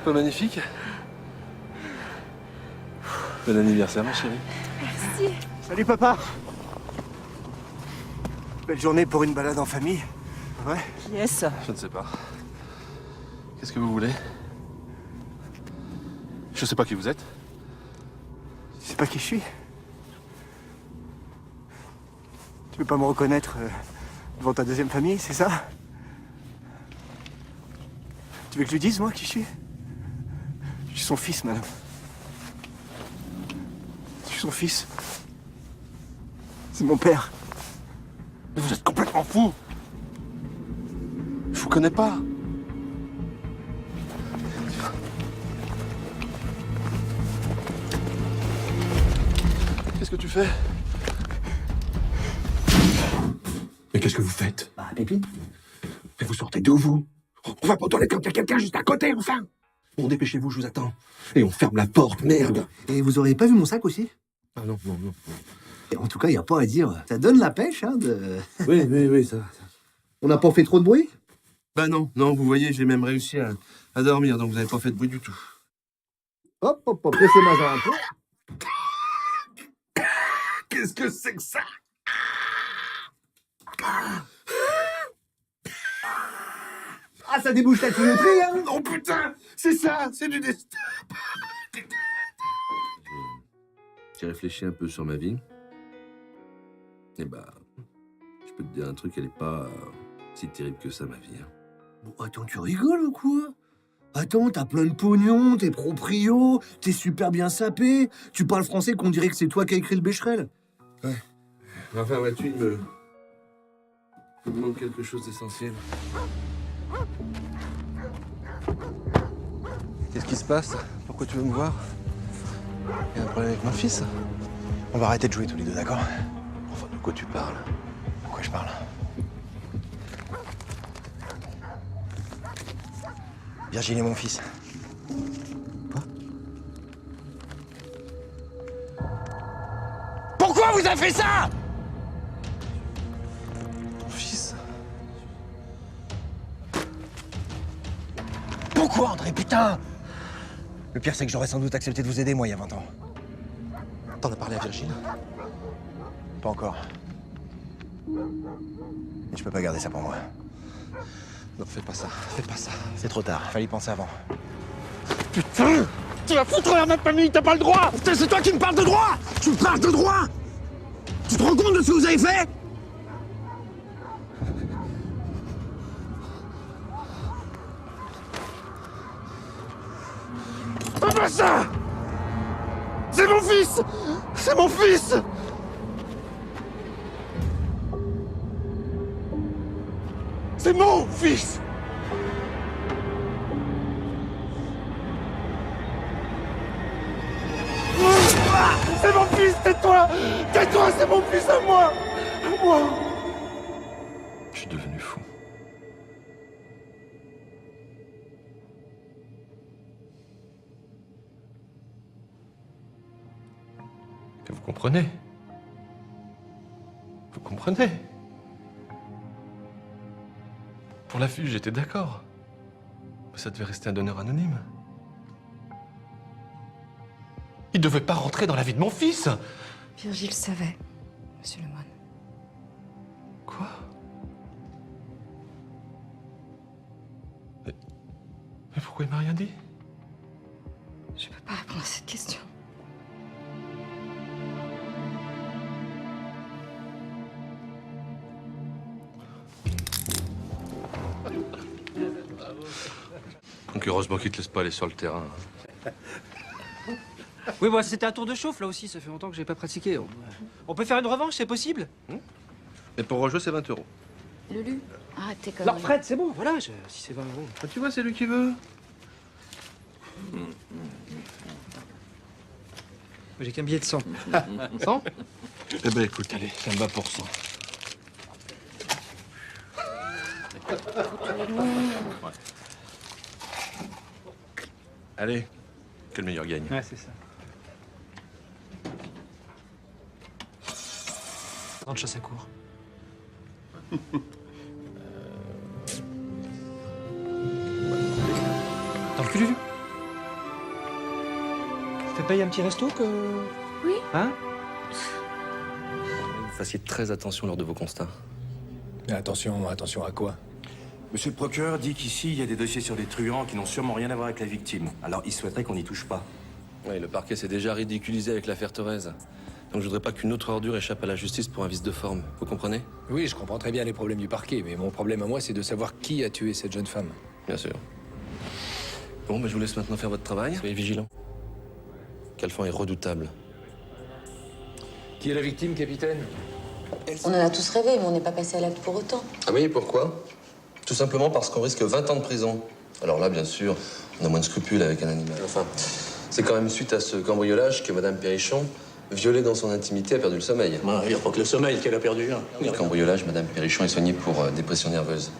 C'est pas magnifique? Bon anniversaire, ma chérie. Merci. Salut papa. Belle journée pour une balade en famille. Ouais. Qui est-ce? Je ne sais pas. Qu'est-ce que vous voulez? Je sais pas qui vous êtes. Tu sais pas qui je suis? Tu veux pas me reconnaître devant ta deuxième famille, c'est ça? Tu veux que je lui dise, moi, qui je suis? Je suis son fils, madame. Je suis son fils. C'est mon père. Mais vous êtes complètement fou! Je vous connais pas! Qu'est-ce que tu fais? Mais qu'est-ce que vous faites? Bah, Pépite. Mais vous sortez d'où, vous? On va pas aux toilettes quand il y a quelqu'un juste à côté, enfin! Bon, dépêchez-vous, je vous attends. Et on ferme la porte, merde! Et vous auriez pas vu mon sac aussi? Ah non, non, non. Et en tout cas, y a pas à dire. Ça donne la pêche, hein, de... Oui, ça. On n'a pas fait trop de bruit? Bah non, vous voyez, j'ai même réussi à dormir, donc vous avez pas fait de bruit du tout. Hop, laissez-moi un peu. Qu'est-ce que c'est que ça? Ah, ça débouche la tuyauterie, hein? Oh putain! C'est ça! C'est du destin! J'ai réfléchi un peu sur ma vie. Et bah, je peux te dire un truc, elle est pas si terrible que ça, ma vie. Hein. Bon, attends, tu rigoles ou quoi? Attends, t'as plein de pognon, t'es proprio, t'es super bien sapé, tu parles français qu'on dirait que c'est toi qui as écrit le Becherel. Ouais. Enfin, vois-tu, il me manque quelque chose d'essentiel. Qu'est-ce qui se passe? Pourquoi tu veux me voir? Il y a un problème avec mon fils? On va arrêter de jouer tous les deux, d'accord? Enfin, de quoi tu parles? De quoi je parle? Virginie est mon fils. Quoi? Pourquoi vous avez fait ça? Ton fils? Pourquoi, André, putain? Le pire, c'est que j'aurais sans doute accepté de vous aider, moi, il y a 20 ans. T'en as parlé à Virginie? Pas encore. Mais je peux pas garder ça pour moi. Non, fais pas ça. Fais pas ça. C'est trop tard. Fallait y penser avant. Putain! Tu vas foutre la ma famille, t'as pas le droit! Putain, c'est toi qui me parles de droit! Tu me parles de droit! Tu te rends compte de ce que vous avez fait? Pas ça! C'est mon fils! C'est mon fils! C'est mon fils! C'est mon fils, tais-toi! Tais-toi, c'est mon fils à moi! À moi! Je suis devenu fou. Vous comprenez? Vous comprenez? Pour la fugue, j'étais d'accord. Mais ça devait rester un donneur anonyme. Il devait pas rentrer dans la vie de mon fils! Virgile savait, monsieur Lemoine. Quoi? Mais pourquoi il m'a rien dit? Je peux pas répondre à cette question. Donc heureusement qu'il te laisse pas aller sur le terrain. Oui, bah, c'était un tour de chauffe, là aussi. Ça fait longtemps que j'ai pas pratiqué. On peut faire une revanche, c'est possible? Mais pour rejouer, c'est 20 €. Lulu, arrête tes Non, conneries. Fred, c'est bon, voilà. Si c'est 20 €. Ah, tu vois, c'est lui qui veut. J'ai qu'un billet de 100. 100? Eh ben écoute, allez, ça me va pour 100. Allez, que le meilleur gagne. Ouais, c'est ça. Dans le chasse à court. Dans le cul, Lulu? Fais payer un petit resto que... Oui. Hein? Vous fassiez très attention lors de vos constats. Mais attention à quoi? Monsieur le procureur dit qu'ici, il y a des dossiers sur des truands qui n'ont sûrement rien à voir avec la victime. Alors, il souhaiterait qu'on n'y touche pas. Oui, le parquet s'est déjà ridiculisé avec l'affaire Thorez. Donc je voudrais pas qu'une autre ordure échappe à la justice pour un vice de forme. Vous comprenez? Oui, je comprends très bien les problèmes du parquet, mais mon problème à moi, c'est de savoir qui a tué cette jeune femme. Bien sûr. Bon, je vous laisse maintenant faire votre travail. Soyez vigilants. Calfan est redoutable. Qui est la victime, capitaine? On en a tous rêvé, mais on n'est pas passé à l'acte pour autant. Ah oui, pourquoi? Tout simplement parce qu'on risque 20 ans de prison. Alors là, bien sûr, on a moins de scrupules avec un animal. Enfin, c'est quand même suite à ce cambriolage que Madame Perrichon, violée dans son intimité, a perdu le sommeil. Il n'y a pas que le sommeil qu'elle a perdu. Hein. Le cambriolage, Madame Perrichon est soignée pour dépression nerveuse.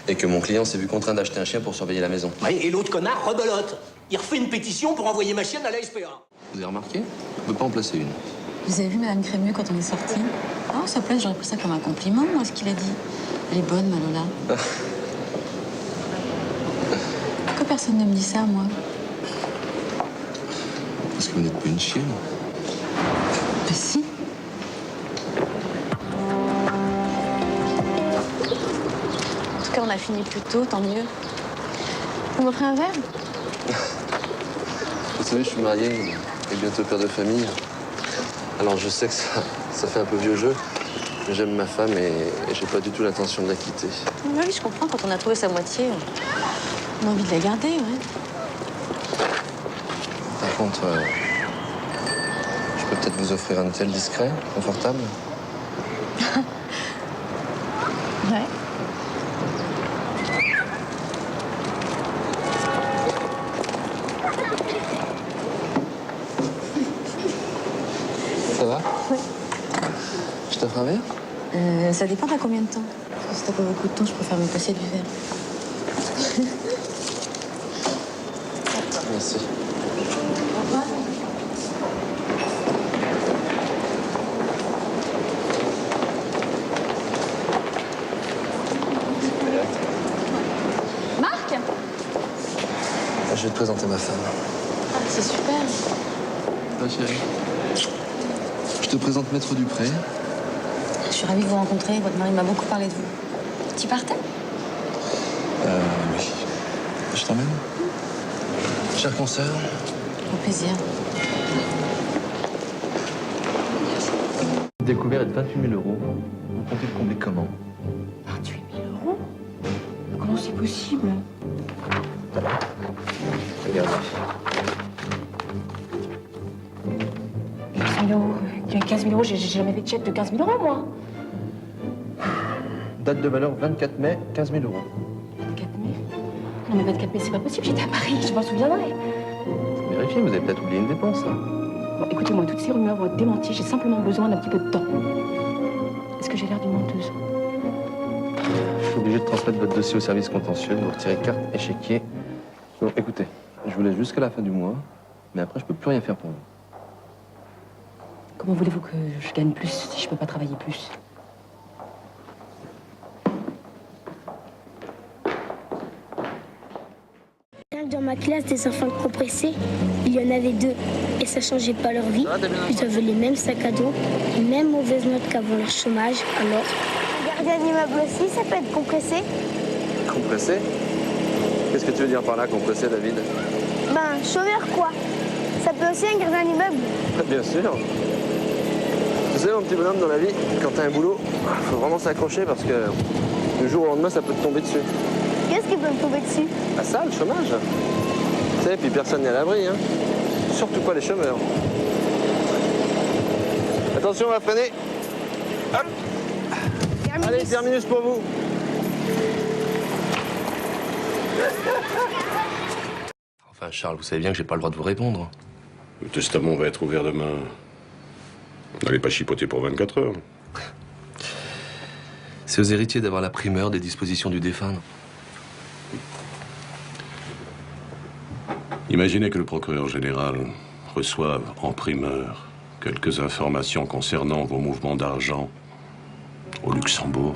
Et que mon client s'est vu contraint d'acheter un chien pour surveiller la maison. Ouais, et l'autre connard rebelote. Il refait une pétition pour envoyer ma chienne à la SPA. Vous avez remarqué? On peut pas en placer une. Vous avez vu Madame Crémieux quand on est sortis? Ah, à sa place, j'aurais pris ça comme un compliment, moi, ce qu'il a dit. Elle est bonne, ma Lola. Pourquoi personne ne me dit ça, moi? Parce que vous n'êtes pas une chienne. Bah si. En tout cas, on a fini plus tôt, tant mieux. Vous m'offrez un verre? Vous savez, je suis marié et bientôt père de famille. Alors je sais que ça fait un peu vieux jeu, mais j'aime ma femme et j'ai pas du tout l'intention de la quitter. Oui, je comprends. Quand on a trouvé sa moitié, on a envie de la garder, ouais. Par contre, je peux peut-être vous offrir un hôtel discret, confortable. Ouais. Ça va? Oui. Je t'offre un verre? Ça dépend à combien de temps. Si t'as pas beaucoup de temps, je préfère me passer du verre. Merci. Au revoir. Marc? Je vais te présenter ma femme. Ah, c'est super. Ah, chérie. Je te présente Maître Dupré. Je suis ravie de vous rencontrer. Votre mari m'a beaucoup parlé de vous. Tu partais? Oui. Je t'emmène? Cher consoeur. Au plaisir. Découvert est de 28 000 €. Vous comptez le combler comment? 28 000 €? Comment c'est possible? Regardez. 15 000 €. 15 000 €, j'ai jamais fait de chèque de 15 000 € moi. Date de valeur 24 mai, 15 000 €. 24 mai? Non mais 24 mai, c'est pas possible, j'étais à Paris, je m'en souviendrai. Vérifiez, vous avez peut-être oublié une dépense. Hein. Bon, écoutez-moi, toutes ces rumeurs vont être démenties, j'ai simplement besoin d'un petit peu de temps. Est-ce que j'ai l'air d'une menteuse? Je suis obligé de transmettre votre dossier au service contentieux, de vous retirer carte, échiquier. Bon, écoutez, je vous laisse jusqu'à la fin du mois, mais après, je peux plus rien faire pour vous. Comment voulez-vous que je gagne plus si je peux pas travailler plus? Dans ma classe des enfants compressés, il y en avait 2 et ça changeait pas leur vie. Ils avaient les mêmes sacs à dos, les mêmes mauvaises notes qu'avant leur chômage. Alors, Un gardien d'immeuble aussi, ça peut être compressé? Compressé? Qu'est-ce que tu veux dire par là, compressé, David? Ben, chômeur quoi. Ça peut aussi un gardien d'immeuble. Bien sûr. Tu sais, mon petit bonhomme, dans la vie, quand t'as un boulot, faut vraiment s'accrocher parce que du jour au lendemain, ça peut te tomber dessus. Qu'est-ce qui peut me tomber dessus? Ah ça, le chômage. Tu sais, puis personne n'est à l'abri, hein. Surtout pas les chômeurs. Attention, on va freiner. Hop. Allez, terminus pour vous. Enfin, Charles, vous savez bien que j'ai pas le droit de vous répondre. Le testament va être ouvert demain. N'allez pas chipoter pour 24 heures. C'est aux héritiers d'avoir la primeur des dispositions du défunt. Imaginez que le procureur général reçoive en primeur quelques informations concernant vos mouvements d'argent au Luxembourg.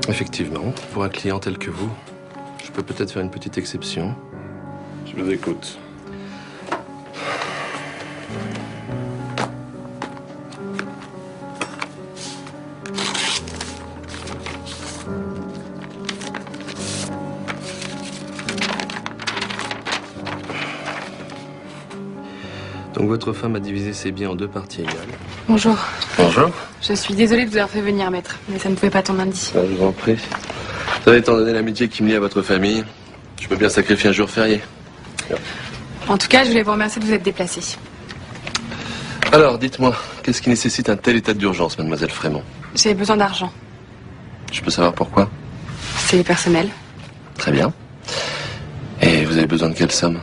Effectivement, pour un client tel que vous, je peux peut-être faire une petite exception. Je vous écoute. Donc votre femme a divisé ses biens en 2 parties égales. Bonjour. Bonjour. Je suis désolée de vous avoir fait venir, maître, mais ça ne pouvait pas tomber lundi. Je vous en prie. Vous savez, étant donné l'amitié qui me lie à votre famille, je peux bien sacrifier un jour férié. En tout cas, je voulais vous remercier de vous être déplacée. Alors, dites-moi, qu'est-ce qui nécessite un tel état d'urgence, mademoiselle Frémont? J'ai besoin d'argent. Je peux savoir pourquoi? C'est personnel. Très bien. Et vous avez besoin de quelle somme?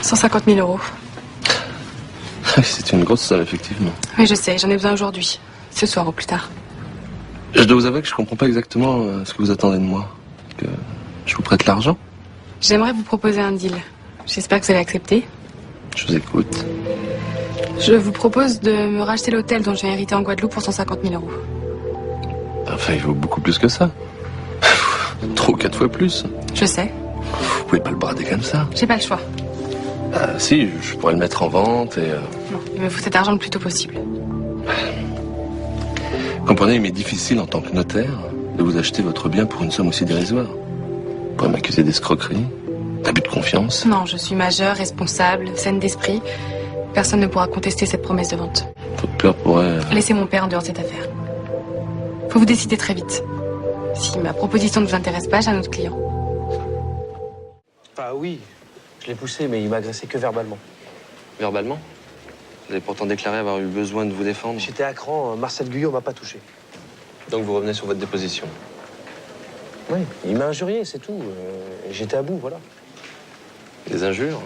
150 000 euros. C'est une grosse somme, effectivement. Oui, je sais, j'en ai besoin aujourd'hui. Ce soir ou plus tard. Je dois vous avouer que je comprends pas exactement ce que vous attendez de moi. Que je vous prête l'argent? J'aimerais vous proposer un deal. J'espère que vous allez accepter. Je vous écoute. Je vous propose de me racheter l'hôtel dont j'ai hérité en Guadeloupe pour 150 000 euros. Enfin, il vaut beaucoup plus que ça. 3 ou 4 fois plus. Je sais. Vous pouvez pas le brader comme ça. J'ai pas le choix. Si, je pourrais le mettre en vente et... Non, il me faut cet argent le plus tôt possible. Comprenez, il m'est difficile en tant que notaire de vous acheter votre bien pour une somme aussi dérisoire. Vous pourrez m'accuser d'escroquerie, d'abus de confiance. Non, je suis majeure, responsable, saine d'esprit. Personne ne pourra contester cette promesse de vente. Votre père pourrait... Laissez mon père en dehors de cette affaire. Faut vous décider très vite. Si ma proposition ne vous intéresse pas, j'ai un autre client. Ah oui, je l'ai poussé, mais il m'a agressé que verbalement. Verbalement? Vous avez pourtant déclaré avoir eu besoin de vous défendre. J'étais à cran, Marcel Guyot m'a pas touché. Donc vous revenez sur votre déposition. Oui, il m'a injurié, c'est tout. Et j'étais à bout, voilà. Des injures?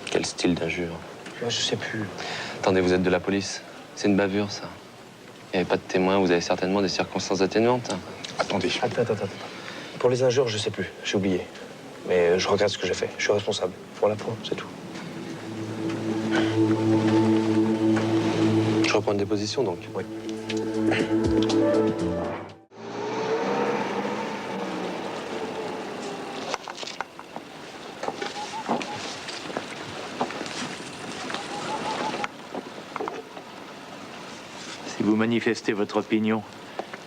Quel style d'injures? Moi, je sais plus. Attendez, vous êtes de la police. C'est une bavure, ça. Il n'y avait pas de témoin, vous avez certainement des circonstances atténuantes. Attendez. Attends. Pour les injures, je sais plus. J'ai oublié. Mais je regrette ce que j'ai fait. Je suis responsable. Voilà, point, c'est tout. Je reprends une déposition, donc. Oui. Si vous manifestez votre opinion,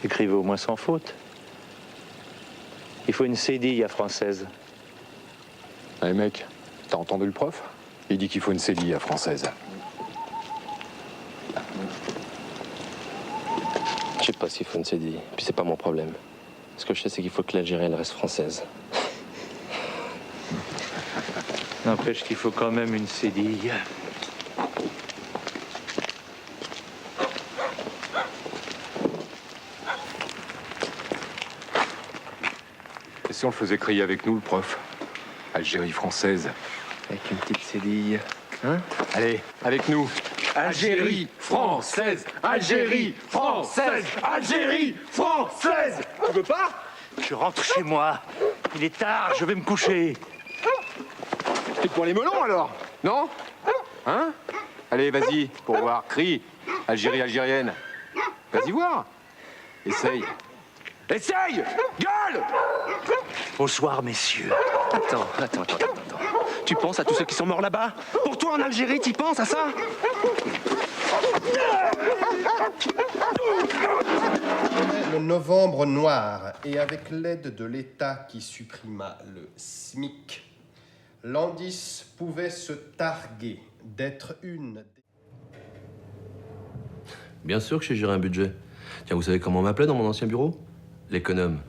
écrivez au moins sans faute. Il faut une cédille à Française. Allez mec, t'as entendu le prof? Il dit qu'il faut une cédille à Française. Je sais pas s'il faut une cédille, puis c'est pas mon problème. Ce que je sais, c'est qu'il faut que l'Algérie, elle reste française. N'empêche qu'il faut quand même une cédille. Et si on le faisait crier avec nous, le prof? Algérie française. Avec une petite cédille. Hein? Allez, avec nous. Algérie française, Algérie française, Algérie française. Tu veux pas? Je rentre chez moi. Il est tard, je vais me coucher. T'es pour les melons alors? Non? Hein? Allez, vas-y, pour voir. Crie. Algérie algérienne. Vas-y voir. Essaye. Essaye! Gueule! Bonsoir, messieurs. Attends. Tu penses à tous ceux qui sont morts là-bas? Pour toi, en Algérie, t'y penses à ça? Le novembre noir, et avec l'aide de l'État qui supprima le SMIC, Landis pouvait se targuer d'être une... Bien sûr que j'ai géré un budget. Tiens, vous savez comment on m'appelait dans mon ancien bureau? L'économe.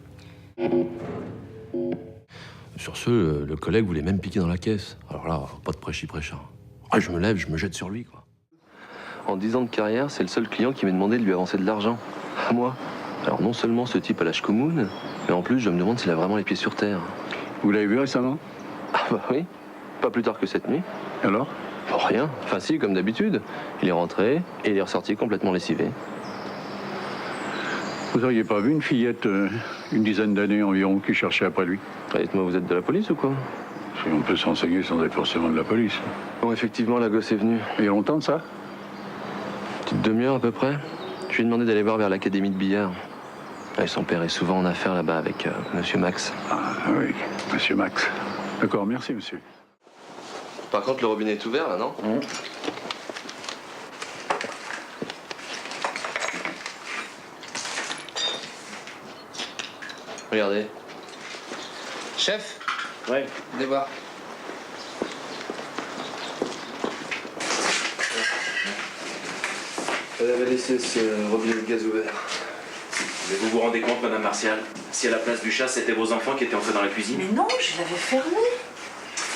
Sur ce, le collègue voulait même piquer dans la caisse. Alors là, pas de prêchi-prêcha. Ah, je me lève, je me jette sur lui, quoi. En 10 ans de carrière, c'est le seul client qui m'a demandé de lui avancer de l'argent. À moi. Alors non seulement ce type a l'âge commune, mais en plus, je me demande s'il a vraiment les pieds sur terre. Vous l'avez vu récemment? Ah bah oui. Pas plus tard que cette nuit. Alors? Bon, rien. Enfin si, comme d'habitude. Il est rentré et il est ressorti complètement lessivé. Vous auriez pas vu une fillette, une dizaine d'années environ, qui cherchait après lui? Dites-moi, vous êtes de la police ou quoi? Si on peut s'enseigner sans être forcément de la police. Bon, effectivement, la gosse est venue. Il y a longtemps de ça? Petite demi-heure à peu près. Je lui ai demandé d'aller voir vers l'académie de billard. Ouais, son père est souvent en affaires là-bas avec Monsieur Max. Ah oui, monsieur Max. D'accord, merci, monsieur. Par contre, le robinet est ouvert, là, non? Regardez. Chef? Ouais. Venez voir. Elle avait laissé ce robinet de gaz ouvert. Mais vous vous rendez compte, Madame Martial, si à la place du chat, c'était vos enfants qui étaient entrés dans la cuisine? Mais non, je l'avais fermé.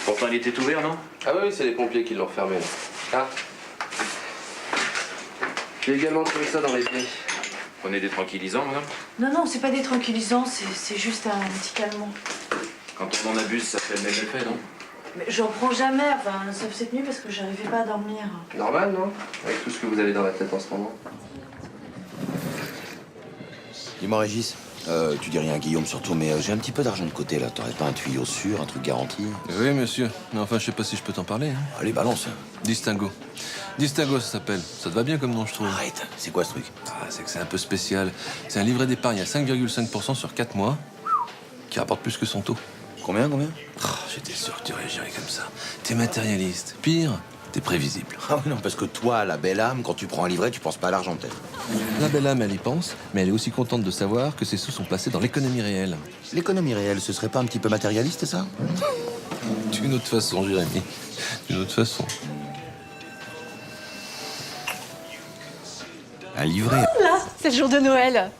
Pourtant, il était ouvert, non? Ah oui, c'est les pompiers qui l'ont fermé. Ah. J'ai également trouvé ça dans les pieds. Prenez des tranquillisants, madame? Non, non, c'est pas des tranquillisants, c'est juste un petit calmant. Quand on en abuse, ça fait le même effet, non? Mais j'en prends jamais, enfin, sauf cette nuit parce que j'arrivais pas à dormir. Normal, non? Avec tout ce que vous avez dans la tête en ce moment. Dis-moi, Régis, tu dis rien à Guillaume surtout, mais j'ai un petit peu d'argent de côté, là. T'aurais pas un tuyau sûr, un truc garanti? Oui, monsieur. Mais enfin, je sais pas si je peux t'en parler. Hein. Allez, balance. Distingo. Distingo, ça s'appelle. Ça te va bien comme nom, je trouve. Arrête, c'est quoi ce truc? Ah, c'est que c'est un peu spécial. C'est un livret d'épargne à 5,5% sur 4 mois qui rapporte plus que son taux. Combien? J'étais sûr que tu réagirais comme ça. T'es matérialiste. Pire, t'es prévisible. Ah oui, non, parce que toi, la belle âme, quand tu prends un livret, tu penses pas à l'argent, peut-être. La belle âme, elle y pense, mais elle est aussi contente de savoir que ses sous sont placés dans l'économie réelle. L'économie réelle, ce serait pas un petit peu matérialiste, ça? D'une autre façon, Jérémy. D'une autre façon. Un livret? Là, c'est le jour de Noël.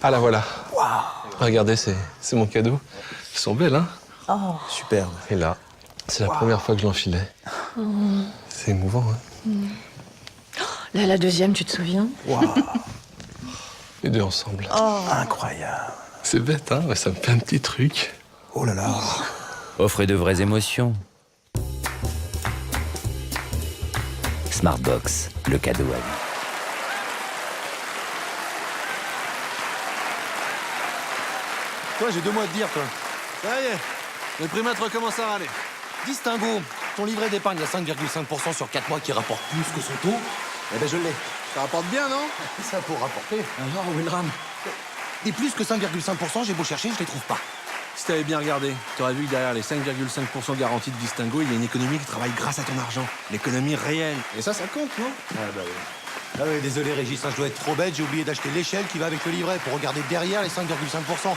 Ah la voilà. Regardez, c'est mon cadeau. Ils sont belles, hein? Oh. Superbe. Et là, c'est la première fois que je l'enfilais. C'est émouvant, hein? Là, la deuxième, tu te souviens? Les deux ensemble. Oh. Incroyable. C'est bête, hein? Ça me fait un petit truc. Oh là là. Offrez de vraies émotions. Smartbox, le cadeau à vie. Toi, j'ai 2 mois à te dire, toi. Ça y est, le primate recommence à râler. Distingo, ton livret d'épargne à 5,5% sur 4 mois qui rapporte plus que son taux, eh ben je l'ai. Ça rapporte bien, non? Ça pour rapporter. Alors, où est le drame? Et plus que 5,5%, j'ai beau chercher, je les trouve pas. Si t'avais bien regardé, t'aurais vu que derrière les 5,5% garantis de Distingo, il y a une économie qui travaille grâce à ton argent. L'économie réelle. Et ça compte, non? Ah bah oui. Ah oui, désolé Régis, hein, je dois être trop bête, j'ai oublié d'acheter l'échelle qui va avec le livret pour regarder derrière les 5,5%.